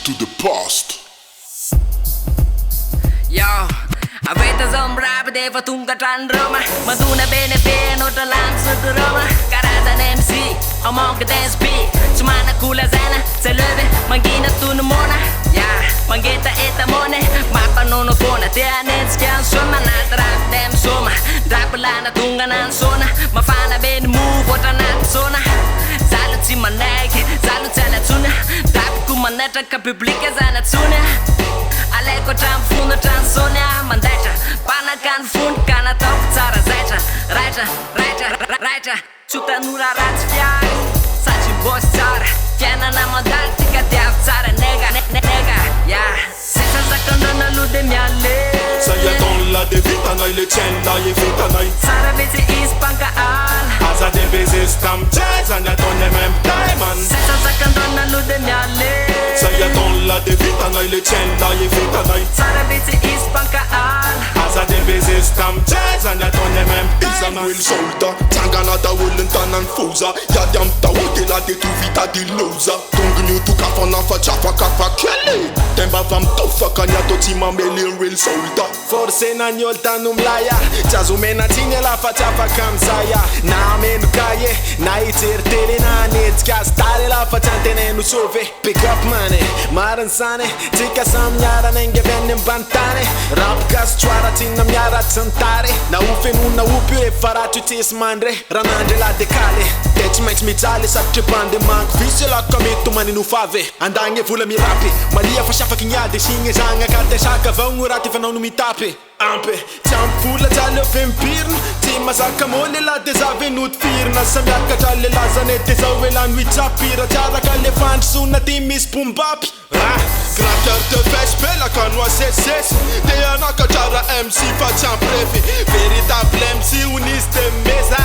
to the past. Yo, avete sombrato devo tunga tran Roma. Maduna bene bene ota langs de Roma. Karata MC, among the dance beat. Sumana kula zana, se leve, mangina tu no mona. Ja, mangeta eta mone, mapa no no kona. Te anets kan summa na trap dem soma. Drapelana tunga nan sona. Mafana bene move ota nat sona. Salut si manek, salut ala tuna. Drap kumaneta ka publika zana tuna. Aleko tram fundo transonia mandaja pana kan fund kana top tsara zaitra raitra chuta nura rats fiag sachi boss tsara fiana na mandal tika tiaf tsara nega ya sesa zakandana lude miale Säger dollar det vita nöj le kända i vita nöj Sara vete ispanka al Asa det beses tam jazan jag tonne med diamond Sesa zakandana lude miale Säger dollar det vita nöj le kända i vita nöj Sara vete ispanka al Asa det beses tam jazan jag tonne med Isan will solta, tangana da willen tanan fuza. Ja jamta wotela de tu vita di loser. Tungu tu kafana fa chapa kafa kelle. Temba fam tuffa kanya to tima melin real solta. Forse na nyolta numlaya Chazumena tinha la fachafa kamsaya Na menu kaye Na itirtili na nitska stare la fachantene nu sove Pick up money Maran sane Tika sam nyara nenge vennen bantane Rapkas chwara tina mjara tsantare Na ufe nuna upi e faratu tis mandre Ranandre la decale Tech max mitale sa trepande mank Fisse la kameto mani nu fave Andange vula mi rapi Malia fashafa kinyade Shinge zanga kate shaka Vangu rati fanonu mi tape Ampe, champula talo vempirn Tima zaka mole la desavenut firna Samjaka tale lazane desavelan vi chapira Tjara kalle fan suna timis pumbapi Gratter de fest spela kan wa ses. Det är naka tjara MC fa champrefi. Veritable MC uniste mesa.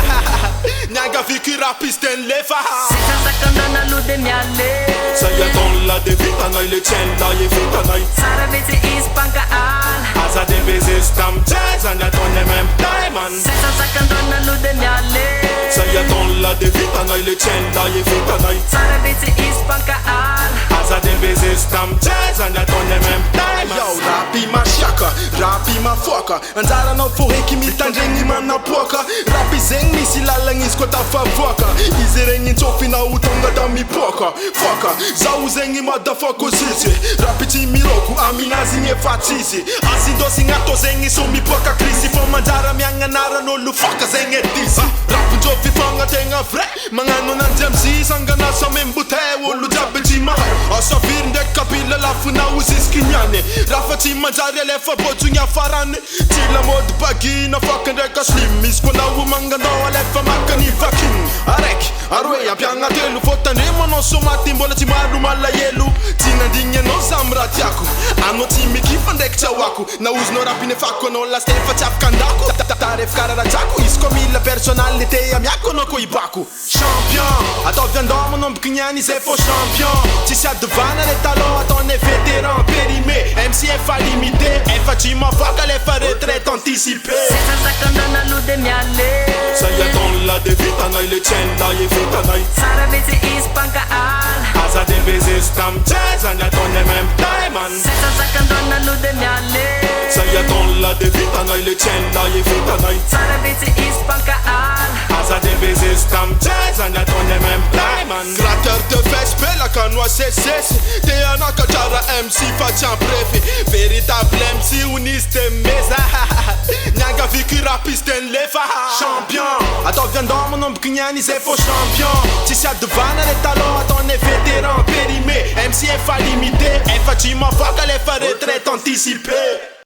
Nyaga fiki rapisten lefa. Sesa zakandana lude miale Säger dollar det vita nöj le kända i vita nöj Sara vete ispanka al Asa det beses tam jazan jag tonne med diamond Sesa zakandana lude miale Säger dollar det vita nöj le kända i vita nöj Sara vete ispanka al Asa det beses tam jazan jag tonne med diamond Yo, rapi ma shaka, rapi ma foka Anjara no foheky mitandregny manapoaka Rapi zegny misy lalagny izy koa tafavoaka Izy regny tsofina ho tonga da mipoaka Foka, zaho zegny madafako zizy Rapi tsy miroko, aminazy gny efa tsisy Asin-dôsigny atao zegny so mipoaka krisy Fô manjara miagnaran'olo foka zegny e disy Rapin-jôfy fôgna tegna vrai Magnano ananjy amzy sangana samy mbote olo jiaby tsy mahay Asa firy ndraiky kabila lafina ho zisky niany Rafa tsy manjary alefa bôtsogny afarany Tsy lamôdy bagina foka ndraiky slim Misy koa naho mangandao alefa makany vakin Araiky, aroe ampiagna telo Fô tandremo anao somaty mbola tsy mahalo malahelo Tsy nandigny anao samy raha tiako Anao tsy mikifa ndraiky tsy ahoako Na ozinao rapinefako anao lasy efa tsy afaka andako Tarefy kararadrako Izy koa mila personnalité amiako anao koa ibako Champion, ataovy andao manomboky niany izy fô champion Tsy sy adovana le talon ataone vétéran périmé MC efa limité Efa tsy mavoaka lefa retraite anticipée Sesa zakandana lude miale Säger dollar det vita nöj le kända i vita nöj Sara vete ispanka al Asa det beses tam jazan jag tonne med diamond Sesa zakandana lude miale Säger dollar det vita nöj le kända i vita nöj Sara vete ispanka al Asa det beses tam jazan jag tonne med diamond Gratter de fest spela kan wa ses. Det är naka tjara MC fa champrefi. Veritable MC uniste mesa. Nyaga fiki rapisten lefa. Champion, ataovy andao manomboky niany izy fô champion Tsy sy adovana le talon ataone vétéran périmé MC efa limité Efa tsy mavoaka lefa retraite anticipée